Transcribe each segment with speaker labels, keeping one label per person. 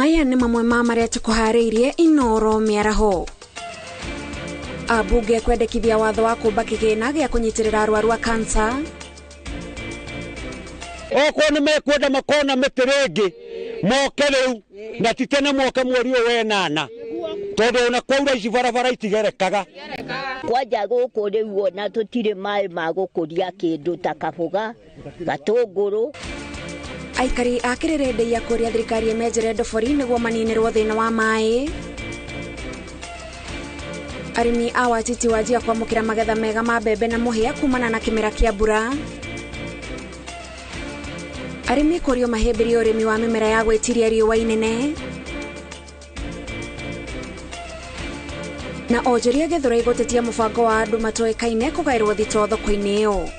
Speaker 1: Maya nĩ mamwe ma marĩa tũkũharĩirie Inooro Mĩaraho. Abunge kwendekithia watho wa kũmba kĩgĩna gĩa kũnyitĩrĩra arwaru a kansa.
Speaker 2: Okorwo nĩ mekwenda makona mĩtĩrĩngĩ moke rĩu na titene moke mweri ũyũ wenana tondũ ona kwaura ici barabara itigerekaga.
Speaker 3: Kwanja gũkũ rĩu ona tũtirĩ maĩ ma gũkũria kĩndũ ta kaboga gatũngũrũ.
Speaker 1: Aikari a Kĩrĩrĩndĩ ya kũria thirikari menjere ndobori nĩguo maninĩrwo thĩna wa maĩ. Arĩmi a Watiti wajia kwamũkĩra magetha mega ma mbembe na mũhĩa kumana na kĩmera kĩa mbura. Arĩmi kũrio mahĩmbĩrio ũrĩmi wa mĩmera ya gwĩtiria riũa inene. Na onjoria Gĩthũrai gũtetia mũbango wa andũ matoĩkaine kũgaĩrwo thito thoko-inĩ ĩyo.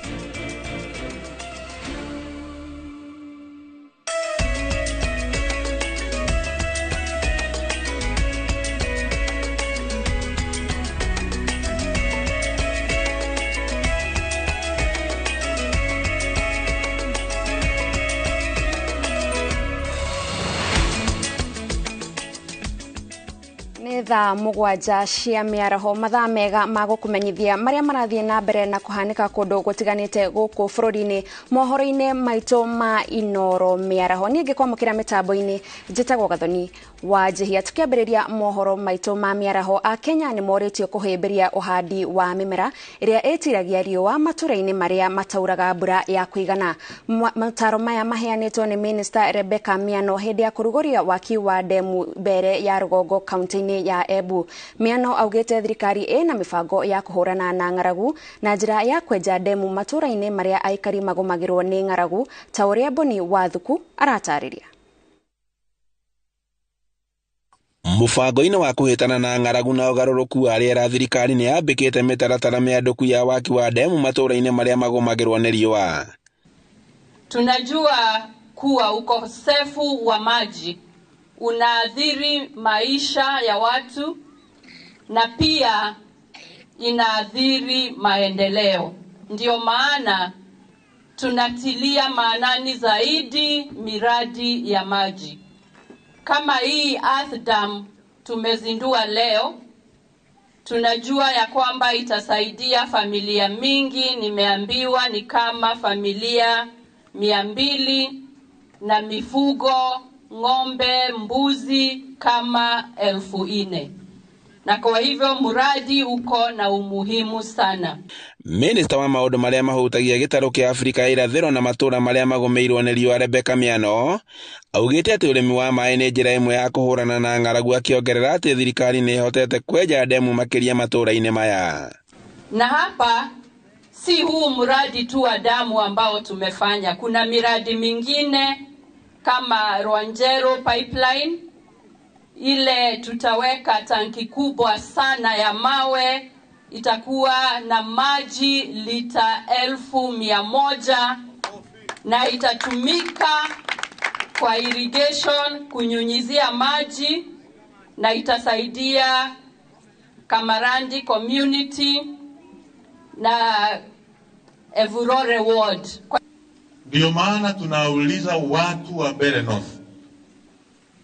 Speaker 1: Thaa mũgwanja cia mĩaraho mathaa mega ma gũkũmenyithia marĩa marathiĩ na mbere na kũhanĩka kũndũ gũtiganĩte gũkũ bũrũri-inĩ mohoro-inĩ maitũ ma Inooro Mĩaraho. Niĩ ngĩkwamũkĩra mĩtambo-inĩ njĩtagwo Gathoni wa Njihia. Tukĩambĩrĩria mohoro maitũ ma mĩaraho, a Kenya nĩ morĩtio kũhĩmbĩria ũhandi wa mĩmera ĩrĩa ĩtiragia riũa matũra-inĩ marĩa matauraga mbura ya kũigana. Mataro maya maheanĩtwo nĩ Minister Rebecca Miano hĩndĩ ya kũrugũria waki wa ndemu mbere ya Rũgongo kaunti-inĩ ya Embu. Miano augĩte thirikari ĩna mĩbango ya kũhũrana na ng'aragu na njĩra ya kwenja ndemu matũra-inĩ marĩa aikari magũmagĩrwo nĩ ng'aragu ta ũrĩa Boni Wathuku aratarĩria.
Speaker 4: Mũbango-inĩ wa kũhĩtana na ng'aragu na ũgarũrũku wa rĩera, thirikari nĩ yambĩkĩte mĩtaratara mĩandũku ya waki wa ndemu matũra-inĩ marĩa magũmagĩrwo nĩ riũa.
Speaker 5: Tunajua kuwa ukosefu wa maji unaathiri maisha ya watu na pia inaathiri maendeleo. Ndio maana tunatilia maanani zaidi miradi ya maji. Kama hii Earth Dam tumezindua leo, tunajua ya kwamba itasaidia familia mingi. Nimeambiwa ni kama familia 200 na mifugo ng'ombe, mbuzi kama 4,000. Na kwa hivyo mradi uko na umuhimu sana.
Speaker 4: Minister wa maũndũ marĩa mahutagia gĩtarũ kĩa Afrika irathĩro na matũra marĩa magũmĩirwo nĩ riũa Rebecca Miano augĩte atĩ ũrĩmi wa maĩ nĩ njĩra ĩmwe ya kũhũrana na ng'aragu, akĩongerera atĩ thirikari nĩ ĩhotete kwenja ndemu makĩria matũra-inĩ maya.
Speaker 5: Na hapa si huu mradi tu wa damu ambao tumefanya, kuna miradi mingine kama Rwanjero pipeline, ile tutaweka tanki kubwa sana ya mawe, itakuwa na maji lita 1,100 na itatumika kwa irrigation, kunyunyizia maji, na itasaidia Kamarandi community na Evurore ward.
Speaker 6: Ndio maana tunauliza watu wa Mbeere North.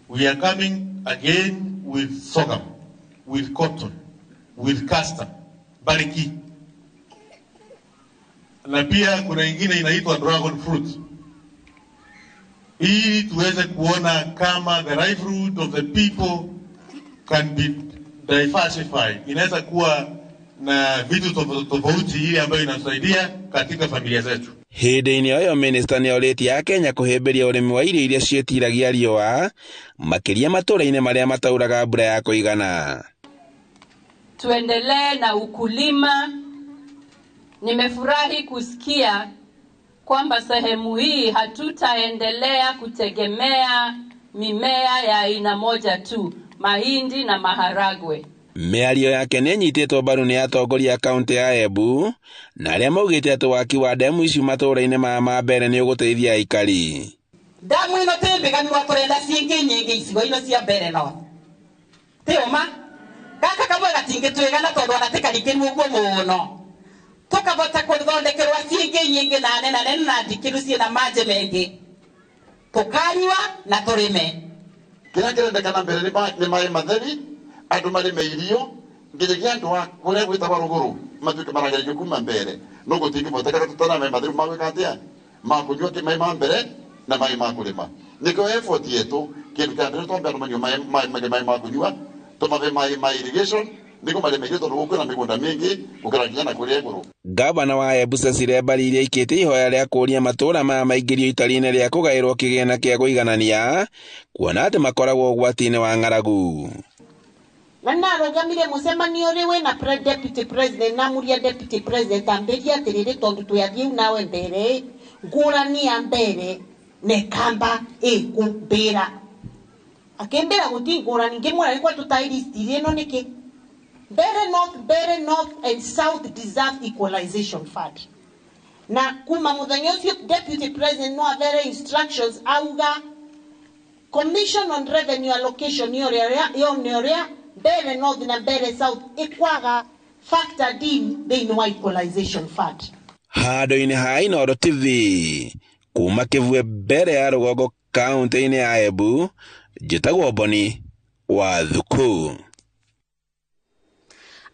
Speaker 6: We are coming again with sorghum, with cotton, with castor, bariki. Na pia kuna ingine inaitwa dragon fruit. Ili tuweze kuona kama the livelihood of the people can be diversified. Inaweza kuwa na vitu tofauti ili ambayo inasaidia katika familia zetu.
Speaker 4: Hĩndĩ-inĩ ĩyo minister nĩ orĩtie Kenya kũhĩmbĩria ũrĩmi wa irio iria ciĩtiragia riũa makĩria matũra-inĩ marĩa matauraga mbura ya kũigana.
Speaker 5: Tuendelee na ukulima. Nimefurahi kusikia kwamba sehemu hii hatutaendelea kutegemea mimea ya aina moja tu, mahindi na maharagwe.
Speaker 4: Mĩario yake nĩ nyitĩtwo mbaru nĩ atongoria a kaunti ya Embu na arĩa maugĩte atĩ waki wa ndemu ici matũra-inĩ maya ma Mbeere nĩ ũgũteithia aikari.
Speaker 7: Damu ĩno tĩmbĩkanirwo tũrenda ciĩngĩ nyingĩ icigo-inĩ cia Mbeere North. Tĩũma gaka kamwe gatingĩtwĩgana tondũ ona tĩkarikĩrwo ũguo mũno. Tũkabota kũthondekerwa ciĩngĩ nyingĩ na nene na ndikĩru ciĩna maji mengĩ. Tũkanyua na tũrĩme.
Speaker 8: kira kirendekana mbere ni mai matheri andu mari meirio nginya andu akure gwitagwa ruguru matuke maragerio kuma mbere no gutingi boteka tutana mai matheri magwikatia makunywa ki mai mbere na mai makulima niko effort yetu kindu kya mbere to mbere manyo mai makunywa to mai irrigation niko mali mejo to ruko na migunda mingi ukaragia na kuria guru.
Speaker 4: Gavana wa Embu Cecily Mbarire ikite ihoya ria kuria matura maingirio itarine ria kugairwo kigena kia guiganania kuona ati makoragwo gwatine wa ngaragu.
Speaker 9: Wana rogamire musemanio riwe na deputy president na muria deputy president amberia tirire tondu tuyathiu nawe mbere ngurani ambere ne kamba kumbira akembera guti ngurani ngimura ikwa tutairistie no niki Bere North and South deserve equalization fund. Na kuma muthenya ucio deputy president no avere instructions auga commission on revenue allocation yoria Bere North na Bere South ikwaga factored in the equalization fund.
Speaker 4: Hado-ini ha Inooro TV kuma Kivue Bere ya Rugogo kaunti-ini ya Embu njitagwo Boni wa Thuku.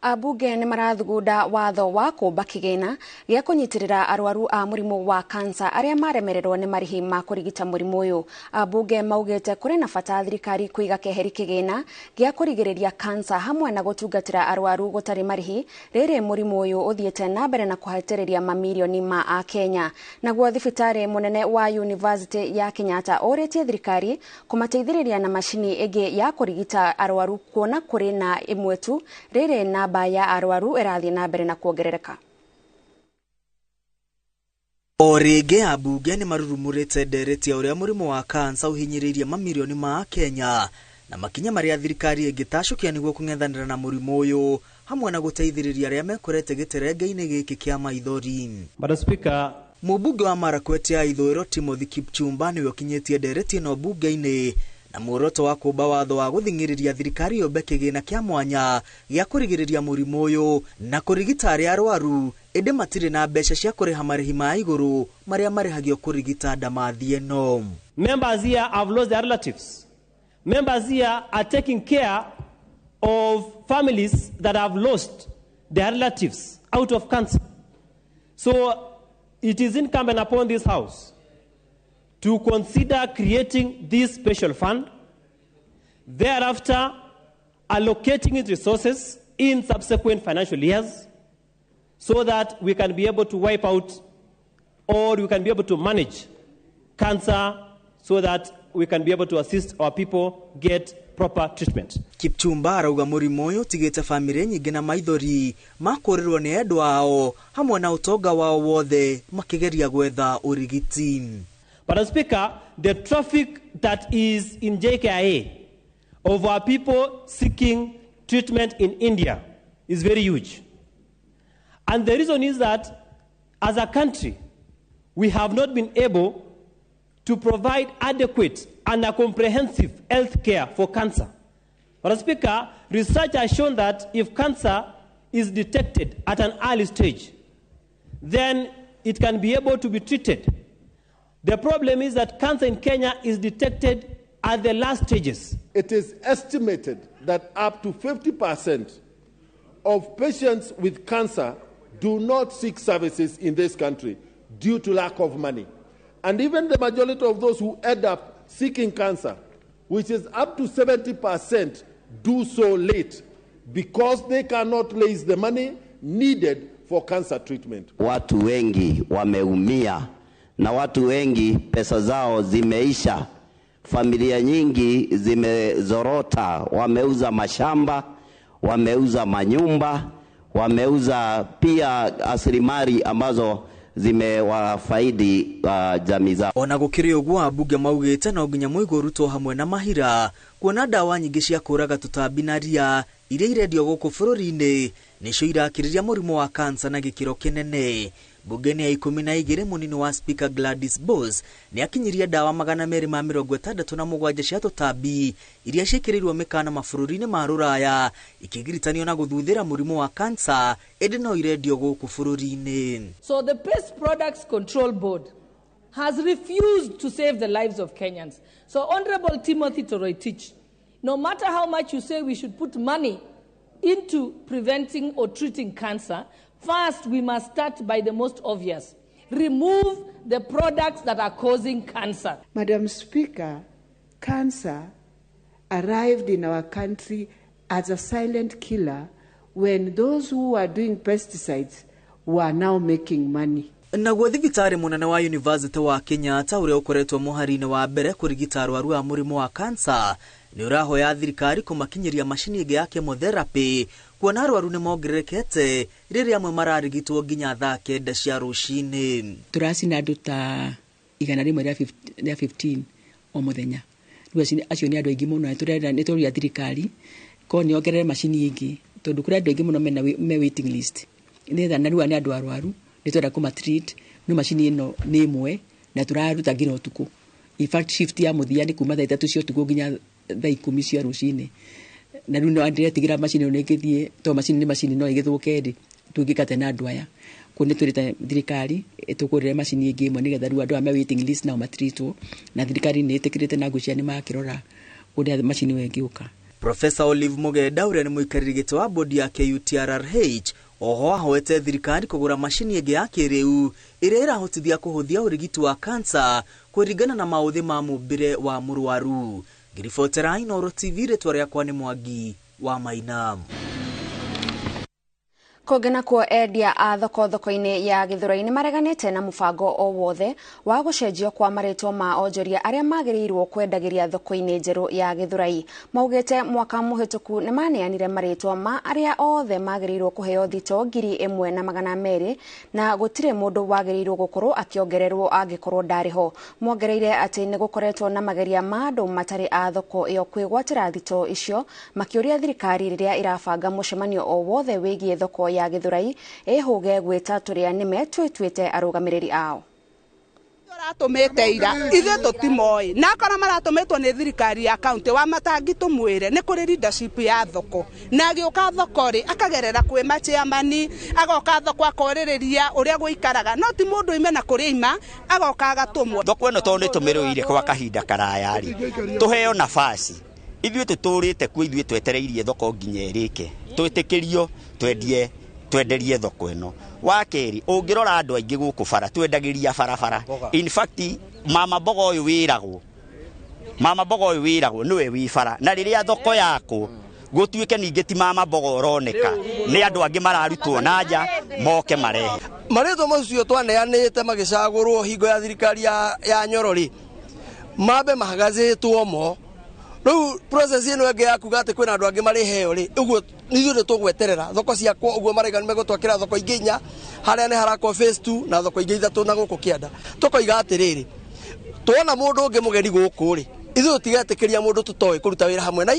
Speaker 1: Abunge ni marathugunda watho wa kumba kigena gya kunyitirira arwaru a murimu wa kansa aria maremererwo ni marihi ma kurigita murimu uyu. Abunge maugite kuri na bata thirikari kuiga keheri kigena gya kurigiriria kansa hamwe na gutungatira arwaru gutari marihi riri murimu uyu uthiete na mbere na kuhatiriria mamilioni ma a Kenya. Naguo thibitari munene wa University ya Kenyatta oretie thirikari kumateithiriria na mashini igi ya kurigita arwaru kuona kuri na imwe tu riri na ya arwaru irathi na mbere na kuongerereka.
Speaker 10: Orege abunge ni marurumurite ndereti uria murimu wa kansa uhinyiriria mamilioni ma Kenya na makinya maria thirikari igitashukia niguo kung'ethanira na murimu uyu hamwe na guteithiriria aria mekorete giterenge-ini giki kia maithori.
Speaker 11: Madam Speaker,
Speaker 10: mubunge wa Marakwet ya Ithũĩro Timothy Kipchumba niwe kinyetie ndereti no bunge-ini na muoroto wa kumba watho wa guthingiriria thirikari yombe kigina kia mwanya gya kurigiriria murimu uyu na kurigita aria arwaru ende matire na mbeca cia kuriha marihi ma iguru maria marihagio kurigita ndamathi eno.
Speaker 11: Members here have lost their relatives. Members here are taking care of families that have lost their relatives out of cancer. So it is incumbent upon this house to consider creating this special fund, thereafter allocating its resources in subsequent financial years so that we can be able to wipe out or we can be able to manage cancer so that we can be able to assist our people get proper treatment.
Speaker 10: Kipchumba arauga murimu uyu tigite family nyingi na maithori makurirwo ni endu ao hamwe na utonga wao wothe makigeria gwetha urigiti.
Speaker 11: Madam Speaker, the traffic that is in JKIA of our people seeking treatment in India is very huge. And the reason is that as a country, we have not been able to provide adequate and a comprehensive health care for cancer. Madam Speaker, research has shown that if cancer is detected at an early stage, then it can be able to be treated. The problem is that cancer in Kenya is detected at the last stages.
Speaker 12: It is estimated that up to 50% of patients with cancer do not seek services in this country due to lack of money. And even the majority of those who end up seeking cancer, which is up to 70%, do so late because they cannot raise the money needed for cancer treatment.
Speaker 13: Watu wengi wameumia na watu wengi pesa zao zimeisha. Familia nyingi zimezorota, wameuza mashamba, wameuza manyumba, wameuza pia asilimali ambazo zimewafaidi jamii zao.
Speaker 10: Ona gukiri uguo abunge maugite no nginya muiguru to hamwe na mahira kuona dawa nyingi cia kuraga tutambi na ria iria irendio guku bururi-ini nicio irakiriria murimu wa kansa na gikiro kinene. Bungeni ya 12 munini wa Speaker Gladys Bose ni akinyiria dawa 267 cia tutambi iria cikirirwo mikana mabururi-ini ma Ruraya ikigiritanio na guthuthira murimu wa kansa ende no irendio guku bururi-ini.
Speaker 14: So the Pest Products Control Board has refused to save the lives of Kenyans. So, Honorable Timothy Toroitich, no matter how much you say we should put money into preventing or treating cancer, first we must start by the most obvious. Remove the products that are causing cancer.
Speaker 15: Madam Speaker, cancer arrived in our country as a silent killer when those who are doing pesticides were now making money.
Speaker 10: Naguo thibitari munene wa University wa Kenyatta uria ukoretwo muhari-ini wa mbere kurigita arwaru a murimu wa cancer ni urahoya thirikari kumakinyiria mashini ingi ya chemotherapy kuona arwaru ni mongererekete riria amwe mararigitwo nginya thaa 9 cia rucini.
Speaker 16: Turacina andu ta 115 o muthenya. Riu acio ni andu aingi muno na turenda ni turia thirikari ko ni ongerere mashini ingi tondu kuri andu aingi muno me waiting list. Ni tha na riu ani andu arwaru ni twenda kuma treat ni mashini ino ni imwe na turaruta nginya utuku. In fact shift ya muthia ni kuma thaa 3 cia utuku nginya thaa 10 cia rucini. Na riu no andiretigira mashini ino ngithie to mashini ni mashini no igithuke ndi tungikate na andu aya kuni turita thirikari tukurire mashini ingi imwe nigetha riu andu a waiting list na matreatwo na thirikari ni itikirite na ngucia ni makirora uria mashini wengiuka.
Speaker 10: Professor Olive Mugenda uria ni muikariri giti wa bodi ya KUTRRH oho ahoete thirikari kugura mashini ingi ya kiriu iria irahotithia kuhuthia urigiti wa cancer kuringana na mauthi ma mumbire wa murwaru. Ngiribotera Inooro TV ritwa riakwa ni Mwangi wa Maina.
Speaker 1: Kogena kwa endia a thoko-ini ya Githurai ni mareganite na mubango o wothe wa gucenjio kwa maritwa ma onjoria aria magirirwo kwendagiria thoko-ini njeru ya Githurai. Maugite mwaka muhituku ni maneanire maritwa ma aria othe magirirwo kuheo thito 1,200 na gutire mundu wagirirwo gukorwo akiongererwo angikorwo ndariho. Mwongereire ati ni gukoretwo na mageria ma andu matari a thoko iyo kwigwatira thito icio makiuria thirikari riria irabanga mucemanio o wothe wigie thoko ya Githurai ehuge gwita turia nime twitwite arugamiriri ao.
Speaker 17: Ratumite ira ithe tutimoi na kana maratumitwo ni thirikari ya county wa matangi tumwire ni kuri leadership ya thoko na agioka thoko ri akagerera kwi machiamani agoka thoko akoririria uria guikaraga no ti mundu ime na kuri ima agoka agatumwo
Speaker 18: thoko eno tondu tumiruire kwa kahinda karaya ri tuheo nafasi ithuĩ tuturite ku ithuĩ twetereirie thoko nginya irike twitikirio twenderie thoko eno wakeri ungirora andu aingi guku bara twendagiria barabara. In fact mama bogo uyu wiragwo niwe wi bara na riria thoko yako gutuike ningi ti mama bogo uroneka ni andu angi mararutwo na nja moke marehe
Speaker 19: marito macio twaneanite magicagurwo hingo ya thirikari ya Nyorori mabe mahagazitwo mo riu process ino enge ya kuga ati kwina andu angi mari heo ri uguo nithuĩ tugweterera thoko ciakwo uguo maraiga megutwakira thoko inginya haria ni harakwo phase 2 na thoko ingi ithatu na guku kianda tukoiga atiriri tuona mundu ungi mugeni guku ri ithuĩ tigetikiria mundu tutoe kuruta wira hamwe na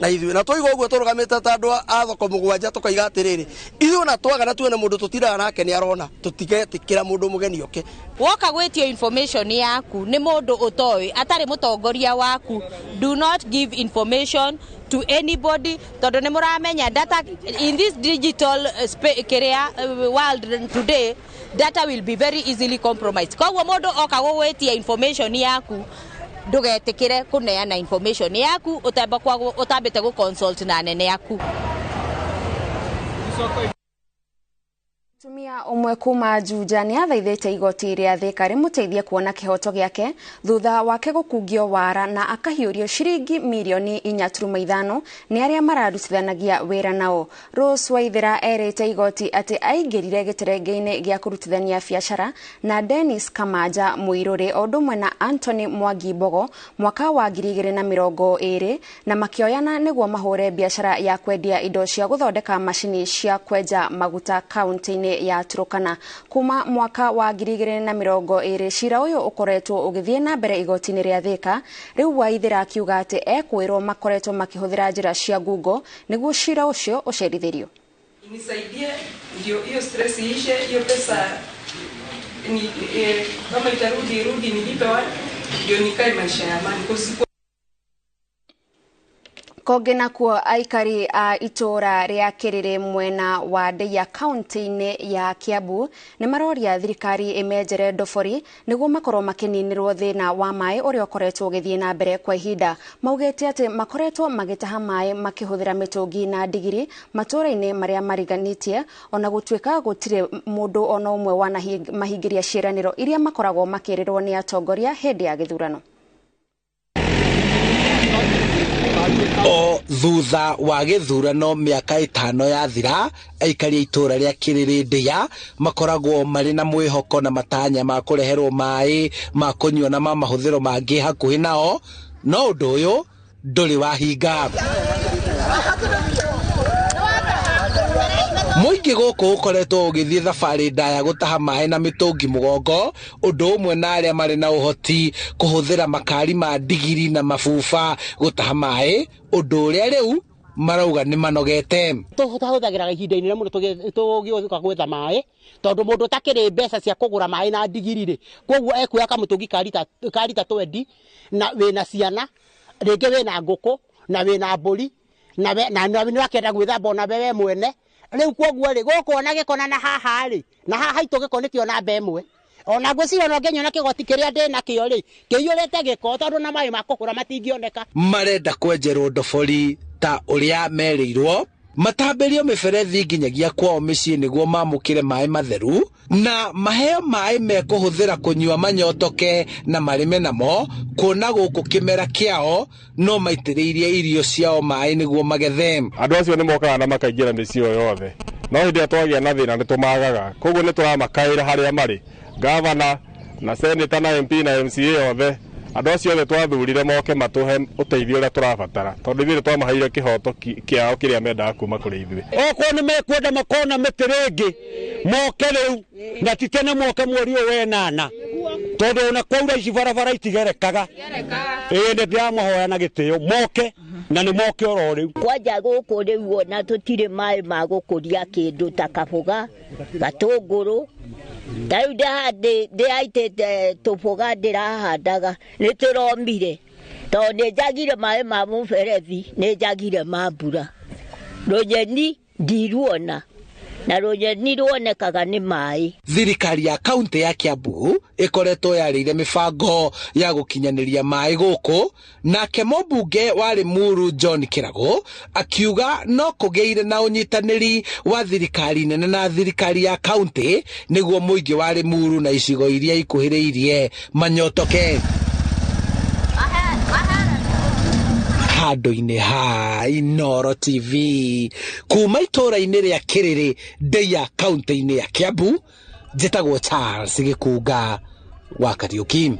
Speaker 19: ithuĩ na twiga uguo turugamite ta andu a thoko mugwanja tukoiga atiriri ithuĩ na twaga na tuone mundu tutiraga nake ni arona tutigetikira mundu mugeni oke
Speaker 20: woka gwetio information yaku ni mundu utoi atari mutongoria waku. Do not give information to anybody tondu ni muramenya data in this digital world today data will be very easily compromised. Kwa mundu oka gwetia information yaku ndugetikire kuneana information yaku utambite gu consult na nene yaku.
Speaker 1: Tumia umwe kuma Juja ni athaithite igoti ria Thika rimuteithie kuona kihoto giake thutha wake gukungio wara na akahiurio shiringi milioni 4.5 ni aria mararutithanagia wira nao. Rose Waithira erite igoti ati aingirire giterenge-ini gia kurutithania biashara na Dennis Kamaja Muiruri odumwe na Anthony Mwangi Bogo mwaka wa 2020 na makioyana niguo mahure biashara ya kwendia indo cia guthondeka mashini cia kwenja maguta kaunti ya Turkana. Kuma mwaka wa 2020 cira uyu ukoretwo ugithie na mbere igoti-ini ria Thika. Riu Waithira akiuga ati ekwirwo makoretwo makihuthira njira cia Google niguo cira ucio ucerithirio.
Speaker 21: Nisaidie ndio hiyo stress ishe, hiyo pesa ni kama itarudi nilipe watu ndio nikae maisha ya amani.
Speaker 1: Kogena kuo aikari a itora ria Kiriri mwena wa Deya kaunti-ini ya Kiambu ni maroria thirikari imejere ndobori niguo makorwo makininirwo thina wa mai uria ukoretwo ugithie na mbere kwa ihinda. Maugite ati makoretwo magitaha mai makihuthira mitungi na ndigiri matura-ini maria mariganitie ona gutwika gutire mundu ona umwe wana mahingiria ciiraniro iria makoragwo makirirwo ni atongoria hindi ya githurano.
Speaker 2: O thutha wa githurano miaka 5 yathira, aikari itura ria Kiriri Deya makoragwo mari na mwihoko na matanya ma kureherwo mai ma kunywa na ma mahuthiro mangi hakuhi nao, no undu uyu nduri wahinga. Muingi guku ukoretwo ugithie thabari ndaya gutaha mai na mitungi mugongo, undu umwe na aria mari na uhoti kuhuthira makari ma ndigiri na mafufa gutaha mai, undu uria riu marauga ni manogete.
Speaker 22: Tuhuthagira ihinda-ini ria mundu tugioka gwetha mai tondu mundu takiri mbeca cia kugura mai na ndigiri ri, koguo ekuya kamutungi karita 20 na wina ciana ringi wina nguku na wina mburi na ni wakenda gwithamba na wewe mwene. Riu koguo ri gukona gikona na haha ri na haha itu gikonitio na mbemwe ona gwicira no ngenyo na kigoti kiria ndina kio ri kiyurete giko tondu na mai makukura matingioneka. Marenda kwenjerwo ndobori ta uria merirwo, matamberio miberethi nginyagia kwao micii niguo mamukire mai matheru na maheo mai mekuhuthira kunywa manyotoke na marime namo, kuona guku kimera kiao no maitiriirie irio ciao mai niguo magethe.
Speaker 23: Andu acio ni mokaga na makaingira micio yothe, no hindi atwagia na thina nitumagaga, koguo ni turamakaira haria mari gavana na senator na MP na MCA yothe. Andu acio othe twathurire moke matuhe uteithio uria turabatara tondu ithuĩ twamaheire kihoto kiao kiria mendaga kuma kuri ithuĩ. Okorwo ni mekwenda makona miti ringi moke riu na titene moke mweri uyu wenana tondu ona kwaura ici barabara itigerekaga. Ni ndiramuhoya na gitio moke na ni moke oro riu.
Speaker 3: Kwanja guku riu ona tutire mai ma gukuria kindu ta kabuga gatunguru Dau de aite tufuga ndirahandaga ni turomire to ne jagire mai ma muferethi ne jagire mambura rojeni ndiruona na rojeni ruonekaga ni mai.
Speaker 2: Thirikari ya kaunti ya Kiambu ikoretwo yarire mibango ya gukinyaniria mai guku, nake mũmbunge wa Limuru John Kirago akiuga no kugeire na unyitaniri wa thirikari nene na thirikari ya kaunti niguo muingi wa Limuru na icigo iria ikuhiriirie manyotoke. Handu-ini ha Inoro TV kuma itura-ini ria Kiriri Deya kaunti-ini ya Kiambu, njitagwo Charles Gikunga wa Kariuki.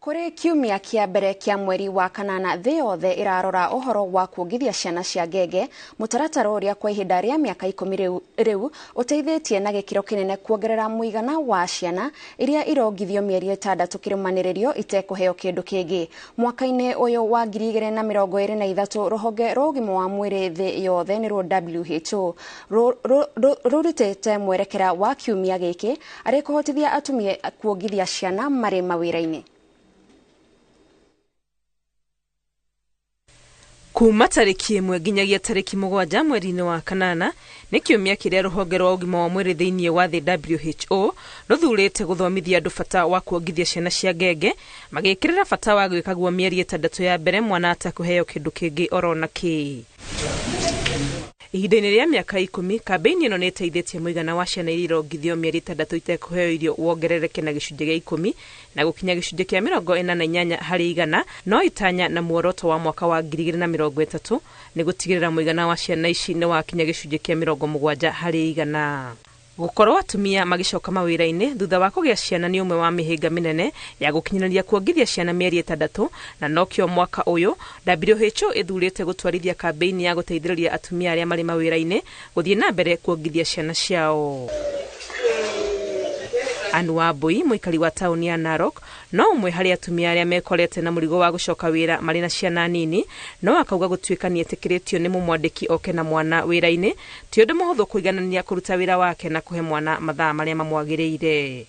Speaker 1: Kuri kiumia kia mbere kia mweri wa kanana thĩ yothe irarora uhoro wa kuongithia ciana cia ngenge, mutaratara uria kwa ihinda ria miaka 10 riu uteithĩtie na gĩkĩro kĩnene kuongerera mũigana wa ciana iria irongithio mĩeri 6 kĩrũmanĩrĩrio itekũheo kĩndũ kĩngĩ. Mwaka-inĩ ũyũ wa 2023 rũhonge rwa ũgima wa mwĩrĩ thĩ yothe nĩruo WHO rũrutĩte mwerekera wa kiumia gĩkĩ arĩ kũhotithia atumia kuongithia ciana marĩ mawĩra-inĩ.
Speaker 24: Kuma tariki 1 nginyagia tariki 7 mweri-inĩ wa kanana nĩ kiumia kĩrĩa rũhonge rwa ũgima wa mwĩrĩ thĩinĩ wa thĩ WHO rũthurĩte gũthomithia andũ bata wa kuongithia ciana cia ngenge, magĩkĩrĩra bata wa gwĩkagwo mĩeri 6 ya mbere mwana atakũheo kĩndũ kĩngĩ orona kĩ. Ihinda-inĩ rĩa miaka 10, kambĩini ĩno nĩ ĩteithĩtie mũigana wa ciana iria irongithio mĩeri 6 itekũheo irio wongerereke na gĩcunjĩ gĩa 10 na gũkinya gĩcunjĩ kĩa 48 harĩ 100, no itanya na muoroto wa mwaka wa 2030 nĩ gũtigĩrĩra mũigana wa ciana ici nĩ wakinya gĩcunjĩ kĩa 70 harĩ 100. Gukorwo atumia magicoka mawĩra-inĩ thutha wa kũgĩa ciana nĩ ũmwe wa mĩhĩnga mĩnene ya gũkinyanĩria kuongithia ciana mĩeri 6, na nokio mwaka ũyũ WHO ithurĩte gũtwarithia kambĩini ya gũteithĩrĩria atumia arĩa marĩ mawĩra-inĩ gũthiĩ na mbere kuongithia ciana ciao. Anne Wambui, muikari wa tauni ya Narok, no ũmwe harĩ atumia arĩa mekorete na mũrigo wa gũcoka wĩra marĩ na ciana nini, no akauga gũtuĩka nĩetĩkĩrĩtio nĩ mũmwandĩki oke na mwana wĩra-inĩ ti ũndũ mũhũthũ kũiganania kũruta wĩra wake na kũhe mwana mathaa marĩa mamwagĩrĩire.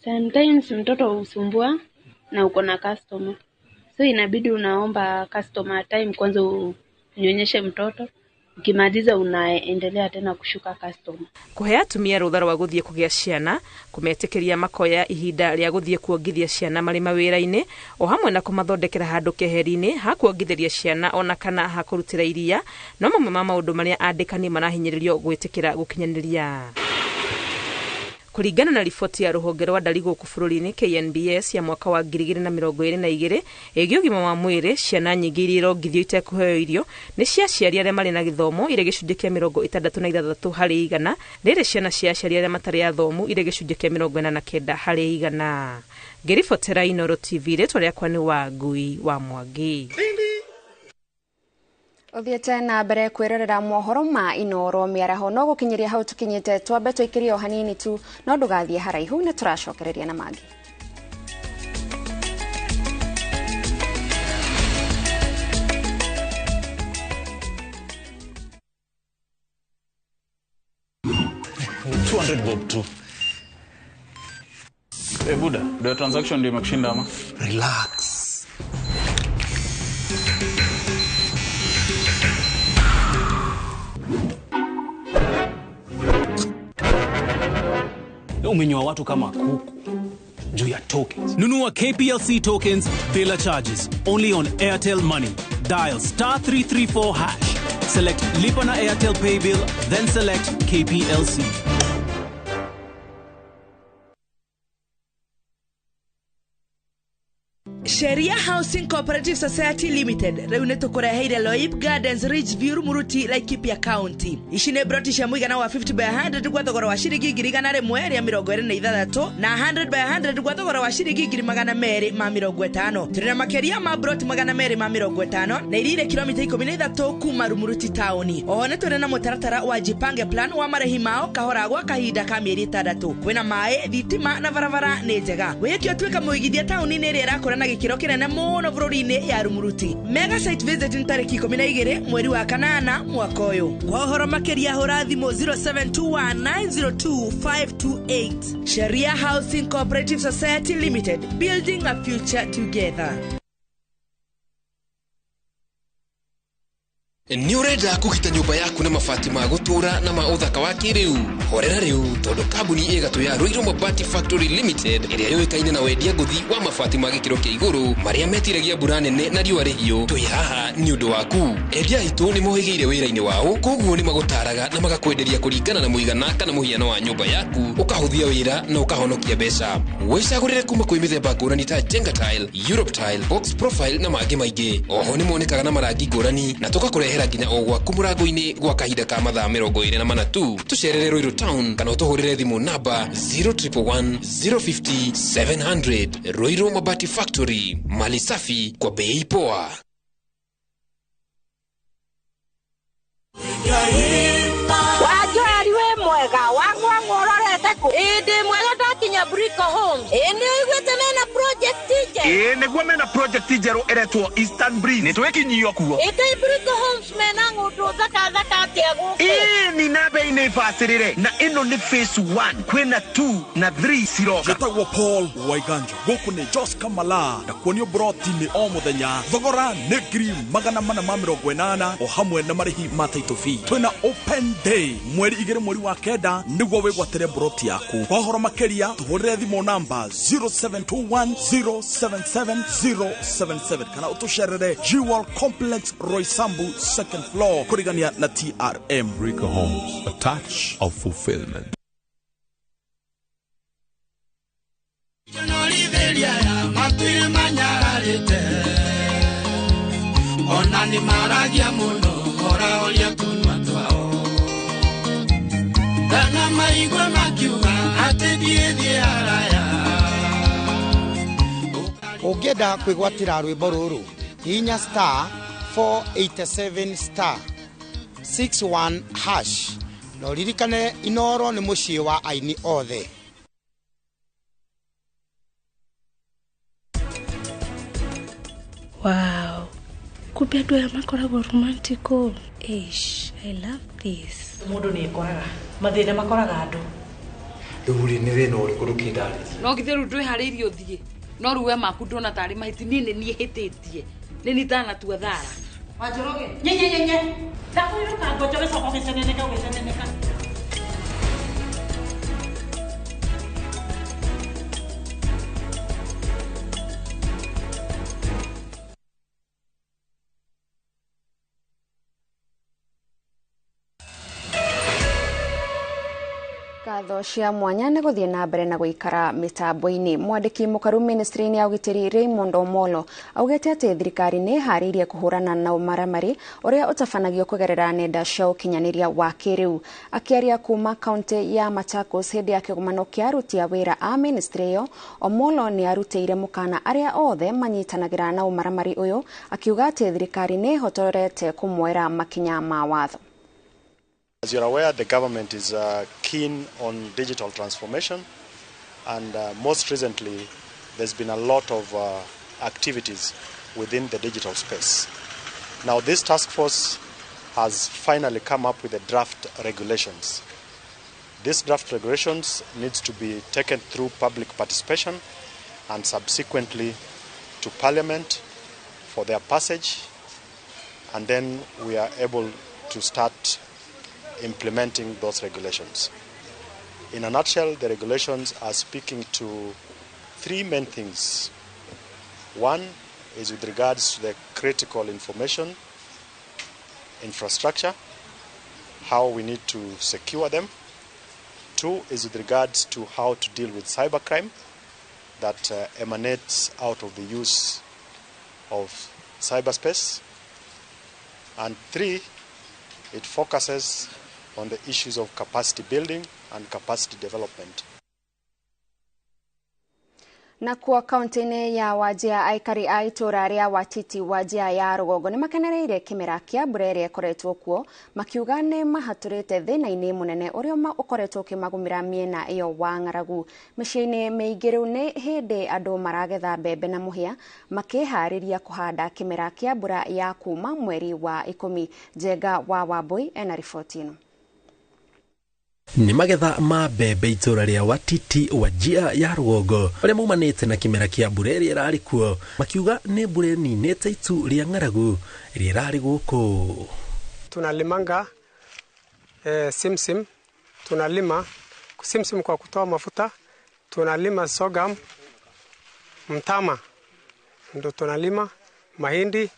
Speaker 25: Sometimes mtoto usumbua na uko na customer.
Speaker 5: So inabidi unaomba customer time kwanza unyonyeshe mtoto. Ukimaliza unaendelea tena kushuka customer.
Speaker 24: Kuhe atumia rutha rwa guthie kugia ciana kumetekeria makoya ihinda ria guthie kuongithia ciana mari mawira-ini o hamwe na kumathondekera handu keheri-ini ha kuongithiria ciana ona kana ha kurutira iria no mamwe ma maundu maria andikani marahinyiririo gwitikira gukinyaniria. Kuringana na riboti ya ruhonge rwa ndari guku bururi-ini KNBS ya mwaka wa 2022 ĩgiĩ ũgima wa mwĩrĩ, ciana nyingĩ iria irongithio itekũheo irio nĩ cia aciari arĩa marĩ na gĩthomo irĩ gĩcunjĩ kĩa 66 harĩ igana, rĩrĩ ciana cia aciari arĩa matarĩ athomu irĩ gĩcunjĩ kĩa 49 harĩ igana. Ngĩribotera Inooro TV, rĩtwa rĩakwa nĩ Wangui wa Mwangi.
Speaker 1: Uthiete na mbere kwirorera mohoro ma Inooro miaraho no gukinyiria hau tukinyite twambe twikirio hanini tu no ndugathie haraihu ne turacokereria na magi.
Speaker 6: $200 bob tu. Buda, the transaction ndio imekushinda ama?
Speaker 2: Relax.
Speaker 7: Umenyoa watu kama kuku juu ya tokens.
Speaker 8: Nunua KPLC tokens bila charges only on Airtel Money. Dial *334#. Select Lipa na Airtel Pay Bill, then select KPLC.
Speaker 25: Sharia Housing Cooperative Society Limited rĩu tukureheire Loib Gardens Ridgeview Muruti Laikipia County. Ici nĩ broti cia mũigana wa 50 by 100 kwa thogora wa ciringi 100 rĩa 26 na 100 by 100 kwa thogora wa ciringi 250. Tũrĩ na makĩria ma broti 250 na irire kilomita 13 kuma Rumuruti tauni. Oho nĩ tũrĩ na mũtaratara wa Jipange Plan wa marĩhi mao kahora gwa kahinda ka mĩeri 6. Kwĩna maĩ, thitima na barabara nĩ njega. Wĩkio tuĩka mũigithia tauni-inĩ ĩrĩa ĩrakũra na gĩkĩro kĩnene mũno bũrũri-inĩ ya Rumuruti. Mega site visit nĩ tarĩki 12 mweri wa kanana mwaka ũyũ. Kwa ũhoro makĩria hũra thimũ 0721902528. Sharia Housing Cooperative Society Limited, building a future together.
Speaker 26: Ni urenda kugita nyumba yaku na mabati ma gutura na ma uthaka wa kiriu. Horera riu tondu kambuni igatu ya Ruiru Mabati Factory Limited iria yoikaine na wendia nguthi wa mabati ma gikiro kia iguru maria metiragia mbura nene na riũa rĩhiũ. Twi haha ni undu waku. Endia itu ni mohigeire wira-ini wao, koguo ni magutaraga na magakwenderia kuringana na muigana kana muhiano wa nyumba yaku, ukahuthia wira na ukahonokia mbeca. Wicagurire kuma kwi mithemba ngũrani ta Jenga Tile, Europe Tile, Box Profile na mangĩ maingĩ. Oho ni monekaga na marangi ngũrani na tugakurehera nginya o gwaku mũrango-inĩ gwa kahinda ka mathaa 24 tu. Tucerere Ruiru Town kana utuhurire thimu namba 0111 050 700. Ruiru Mabati Factory, mali safi kwa bei poa.
Speaker 3: Wajua liwe mwega wangu ngororete ku indi mwega ndakinya Brico Homes indi igwete mena project teacher
Speaker 27: niguo mena project teacher eretwo Eastern Breeze nitwekinyio kuo
Speaker 3: indi Brico Homes mena ngundu thaka atia guku
Speaker 27: ni nabe ine fasirire na ino ni phase 1 kwena 2 na 3 siroka
Speaker 7: Jetagwo Paul Waiganja guku ni Jos Kamala na kuonio broti ni o muthenya thogora ni $480 o hamwe na marihi ma title fee. Twina open day mweri 2 mweri wa kenda niguo wigwatire broti yaku. Kwa horo makeria tuhurire thimu namba 0721077077 kana utusherere Jewel Complex Roysambu 2nd floor kurigania na TRM.
Speaker 28: Brico Homes, a touch of fulfillment.
Speaker 29: Onani maragia muno ora olia kunwa twao Dana maigwa makiuga atithie araya
Speaker 30: Ungenda kwigwatira rwimbo ruru hinya *487 *61# no ririkane Inooro ni mucii wa aini othe.
Speaker 5: Wow. Kumbe andũ aya makoragwo romantical. Ish, I love this.
Speaker 31: Mundu ni ekoraga mathina makoraga andu.
Speaker 32: Rĩu nĩ thĩna ũrĩkũ ndũkĩndarĩria?
Speaker 31: No githĩ rĩu ndwĩharĩirie ũthiĩ.
Speaker 4: no ruwe maku ndona tari mahiti nini ni hititie nini tana tu thara Wanjoroge nye ndakuiruka ngojo gicoko giceneneka
Speaker 1: Ngatho cia mwanya nĩ gũthiĩ na mbere na gũikara mitambo-inĩ. Mwandĩki mũkaru ministry-inĩ ya ũgitĩri Raymond Omolo augĩte atĩ thirikari nĩ harĩirie kũhũrana na ũmaramari ũrĩa ũtabanagio kũgerera nenda cia ũkinyanĩria wa kĩrĩu. Akĩaria kuma kaunti ya Machakos hĩndĩ ya kĩgomano kĩa aruti a wĩra a ministry ĩyo, Omolo nĩ arutĩire mũkana arĩa othe manyitanagĩra na ũmaramari ũyũ, akiuga atĩ thirikari nĩ hotorete kũmoera makinya ma watho.
Speaker 9: As you're aware, the government is keen on digital transformation, and most recently there's been a lot of activities within the digital space. Now this task force has finally come up with the draft regulations. These draft regulations needs to be taken through public participation and subsequently to Parliament for their passage, and then we are able to start implementing those regulations. In a nutshell, the regulations are speaking to three main things. One is with regards to the critical information infrastructure, how we need to secure them. Two is with regards to how to deal with cybercrime that emanates out of the use of cyberspace. And three, it focuses on the issues of capacity building and capacity development.
Speaker 1: Na kuwa kaunti-inĩ ya Wajir, aikari a itũra rĩa Watiti Wajir ya rũgongo nĩ makenereire kĩmera kĩa mbura ĩrĩa ĩkoretwo kuo, makiuga nĩ mahatũrĩte thĩna-inĩ mũnene ũrĩa ũkoretwo ũkĩmagũmĩra mĩena ĩyo wa ng'aragu. Mĩciĩ-inĩ mĩingĩ rĩu nĩ hĩndĩ andũ maragetha mbembe na mũhĩa makĩharĩria kũhanda kĩmera kĩa mbura ya kuma mweri wa 10. Njenga wa Wambui ena riboti ĩno.
Speaker 10: Ni magetha ma mbembe itũra rĩa Watiti Wajir ya rũgongo arĩa maumanĩte na kĩmera kĩa mbura ĩrĩa ĩrarĩ kuo, makiuga nĩ mbura ninĩte itu rĩa ng'aragu ĩrĩa ĩrarĩ gũkũ.
Speaker 11: Tunalimanga simsim, tunalima simsim kwa kutoa mafuta, tunalima sorghum, mtama ndo tunalima, mahindi,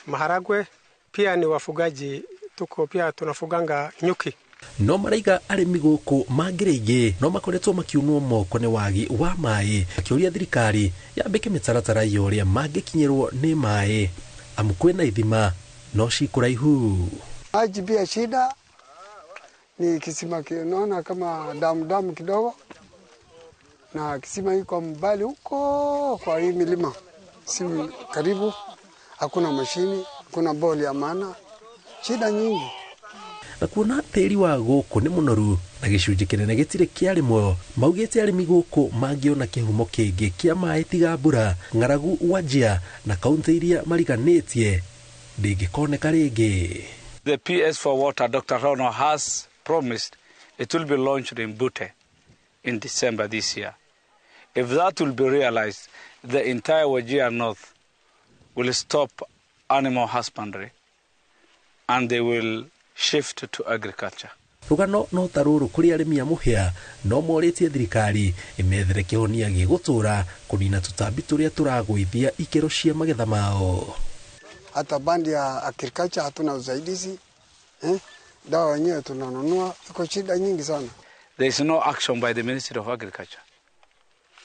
Speaker 11: maharagwe, pia ni wafugaji, tuko pia tunafuganga nyuki.
Speaker 10: No maraiga arĩmi gũkũ mangĩrĩingĩ no makoretwo makiunwo moko nĩ wagi wa maĩ, akĩũria thirikari yambĩke mĩtaratara ya ũrĩa mangĩkinyĩrwo nĩ maĩ amu kwĩna ithima no cikũraihu.
Speaker 12: Maji pia shida, ni kisima kinaona kama damu kidogo, na kisima iko mbali huko kwa hii milima, si karibu, hakuna mashini, hakuna boli ya maana, shida nyingi.
Speaker 10: Na kuona tĩri wa gũkũ nĩ mũnoru na gĩcunjĩ kĩnene gĩtirĩ kĩarĩmwo, maugĩte arĩmi gũkũ mangĩona kĩhumo kĩngĩ kĩa maĩ tiga mbura, ng'aragu Wajir na kaunti iria mariganĩtie ndĩngĩkoneka rĩngĩ.
Speaker 13: The PS for Water, Dr. Rono, has promised it will be launched in Butte in December this year. If that will be realized, the entire Wajir North will stop animal husbandry and they will shift to agriculture.
Speaker 10: Rũgano no tarũrũ kũrĩ arĩmi a mũhĩa no morĩtie thirikari ĩmethere kĩhonia gĩgũtũra kũnina tũtambi tũrĩa tũragũithia ikero cia magetha mao.
Speaker 12: Hata bandi ya agriculture hatuna usaidizi, dawa wenyewe tunanunua, iko shida nyingi sana.
Speaker 13: There is no action by the Ministry of Agriculture.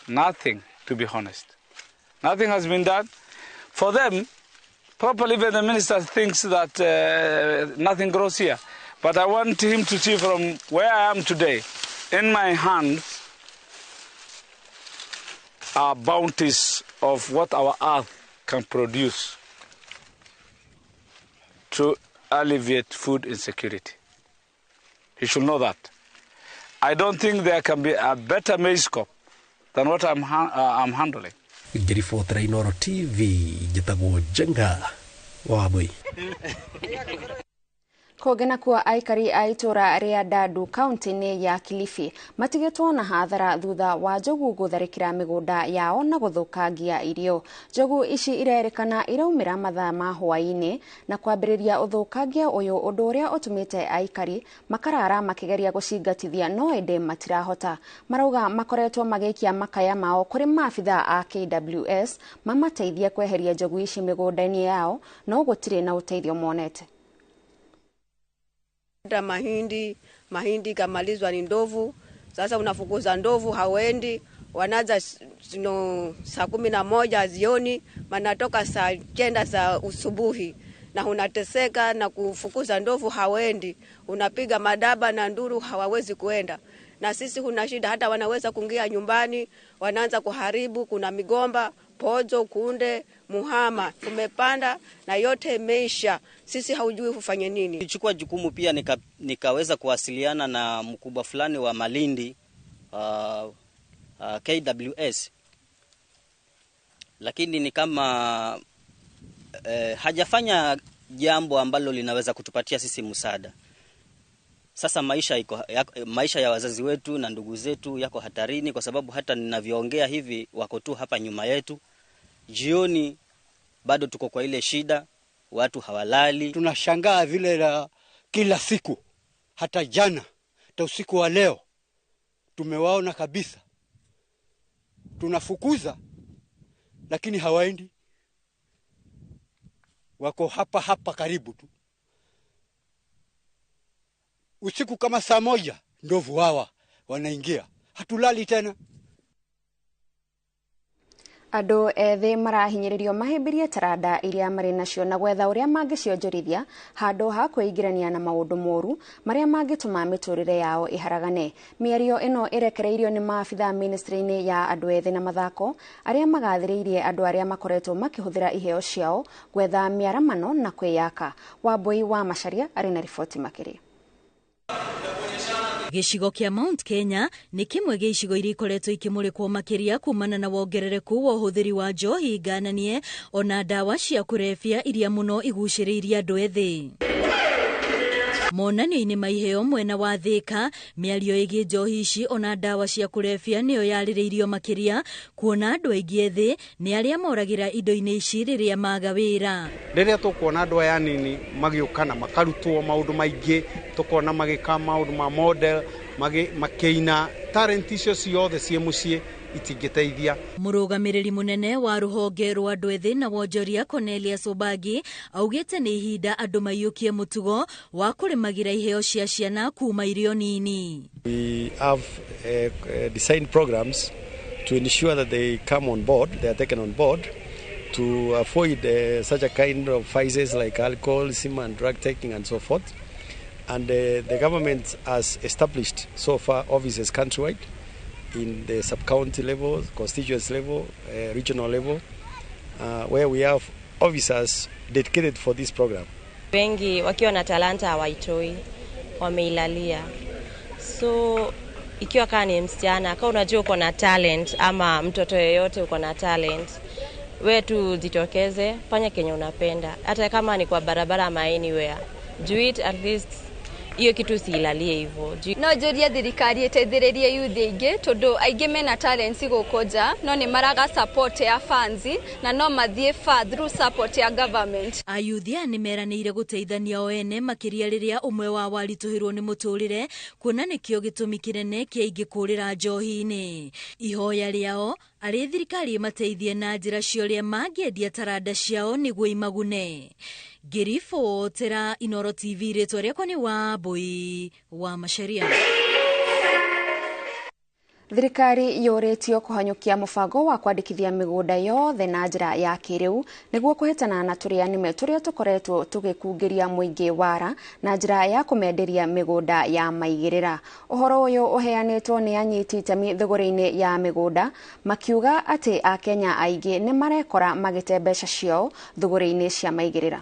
Speaker 13: Nothing, to be honest. Nothing has been done. For them, probably even the minister thinks that nothing grows here. But I want him to see from where I am today, in my hands are bounties of what our earth can produce to alleviate food insecurity. He should know that. I don't think there can be a better maize crop than what I'm handling.
Speaker 10: Ngiribotera Inooro TV, njĩtagwo Njenga wa Wambui.
Speaker 1: Kũgena kwa aikari a itura ria Dadu kaunti-inĩ ya Kilifi matigĩtwo na hathara thutha wa njogu gũtharĩkĩra mĩgũnda yao na gũthũkangia irio. Njogu ici irerĩkana iraumĩra mathaa ma hwaĩ-inĩ na kwambĩrĩria ũthũkangia ũyũ, ũndũ ũrĩa ũtũmĩte aikari makarara makĩgeria gũcingatithia no ĩndĩ matirahota. Marauga makoretwo magĩikia makaya mao kũrĩ maabitha a KWS mamateithie kweheria njogu ici mĩgũnda-inĩ yao, no gũtirĩ na ũteithio monete.
Speaker 14: Mahindi kamalizwa ni ndovu. Sasa unafukuza ndovu hawendi, wanaanza saa 11 jioni, manatoka saa 9 za usubuhi, na unateseka na kufukuza ndovu hawendi, unapiga madaba na nduru hawawezi kuenda. Na sisi huna shida, hata wanaweza kuingia nyumbani, wanaanza kuharibu. Kuna migomba, pozo, kunde, muhama tumepanda na yote imeisha. Sisi haujui ufanye nini.
Speaker 15: Nilichukua jukumu pia nikaweza kuwasiliana na mkubwa fulani wa Malindi KWS, lakini ni kama hajafanya jambo ambalo linaweza kutupatia sisi msaada. Sasa maisha ya wazazi wetu na ndugu zetu yako hatarini, kwa sababu hata ninavyoongea hivi wako tu hapa nyuma yetu. Jioni bado tuko kwa ile shida, watu hawalali.
Speaker 16: Tunashangaa vile la kila siku, hata jana, hata usiku wa leo tumewaona kabisa. Tunafukuza lakini hawaendi, wako hapa karibu tu. Usiku kama saa 1 ndovu hawa wanaingia, hatulali tena.
Speaker 1: Andũ ethĩ marahinyĩrĩrio mahĩmbĩrie taranda iria marĩ nacio na gwetha ũrĩa mangĩcionjorithia handũ ha kwĩingĩrania na maũndũ moru marĩa mangĩtũma mĩtũrĩre yao ĩharagane. Mĩario ĩno ĩrekereirio nĩ maabitha ministry-inĩ ya andũ ethĩ na mathako arĩa magathĩrĩirie andũ arĩa makoretwo makĩhũthĩra iheo ciao gwetha mĩaramano na kwĩyaka. Wambui wa Macharia arĩ na riboti makĩria.
Speaker 17: Gĩcigo kĩa Mount Kenya nĩ kĩmwe gĩa icigo iria ikoretwo ikĩmũrĩkwo makĩria kumana na wongerereku wa ũhũthĩri wa njohi ngananie ona ndawa cia kũrebia iria mũno igucĩrĩirie andũ ethĩ. Monanio-inĩ ma iheo mwena wa Thika, mĩario ĩgiĩ njohi ici ona ndawa cia kũrebia nĩyo yarĩrĩirio makĩria, kuona andũ aingĩ ethĩ nĩ arĩa moragĩra indo-inĩ ici rĩrĩa maga wĩra.
Speaker 18: Rĩrĩa tũkuona andũ aya nini magĩũkana makarutwo maũndũ maingĩ, tũkona magĩka maũndũ ma model, makĩina talent icio ciothe ciĩ mũciĩ itingĩteithia.
Speaker 17: Mũrũgamĩrĩri mũnene wa rũhonge rwa andũ ethĩ na wonjoria Cornelius Obangi augĩte nĩ ihinda andũ maiyũkie mũtugo wa kũrĩmagĩra iheo cia ciana kuma irio nini.
Speaker 9: We have designed programs to ensure that they come on board, they are taken on board to avoid such a kind of vices like alcoholism and drug taking and so forth. And the government has established so far offices countrywide in the sub-county level, constituency level, regional level, where we have officers dedicated for this program.
Speaker 19: Wengi wakiwa na talanta hawaitoi, wameilalia. So ikiwa kama ni msichana, kama unajua uko na talent ama mtoto yeyote uko na talent, wewe tu jitokeze, fanya kenye unapenda. Hata kama ni kwa barabara ama anywhere, do it at least. Iyo kitu siilalie hivyo.
Speaker 20: No joria thirikari ĩteithĩrĩrie youth aingĩ tondu aingĩ mena talents gũkũja, no nĩ maraga support ya funds na no mathiĩ far through support ya government.
Speaker 17: Ayuthia nĩ meranĩire gũteithania o ene makĩria rĩrĩa ũmwe wa waritũhĩrwo nĩ mũtũrĩre, kuona nĩkĩo gĩtũmi kĩnene kĩa aingĩ kũrĩra njohi-inĩ. Ihoya rĩao arĩ thirikari ĩmateithie na njĩra cia ũrĩa mangĩendia taranda ciao nĩguo imagune. Ngĩribotera Inooro TV, rĩtwa rĩakwa nĩ Wambui wa Macharia.
Speaker 1: Thirikari yũrĩtio kũhanyũkia mũbango wa kwandĩkithia mĩgũnda yothe na njĩra ya kĩrĩu nĩguo kũhĩtana na tũrĩa nĩme tũrĩa tũkoretwo tũgĩkungĩria mũingĩ wara na njĩra ya kũmenderia mĩgũnda ya maigĩrĩra. Ũhoro ũyũ ũheanĩtwo nĩ anyiti itemi thũgũrĩ-inĩ ya mĩgũnda, makiuga atĩ Akenya aingĩ nĩ marekora magĩte mbeca ciao thũgũrĩ-inĩ cia maigĩrĩra.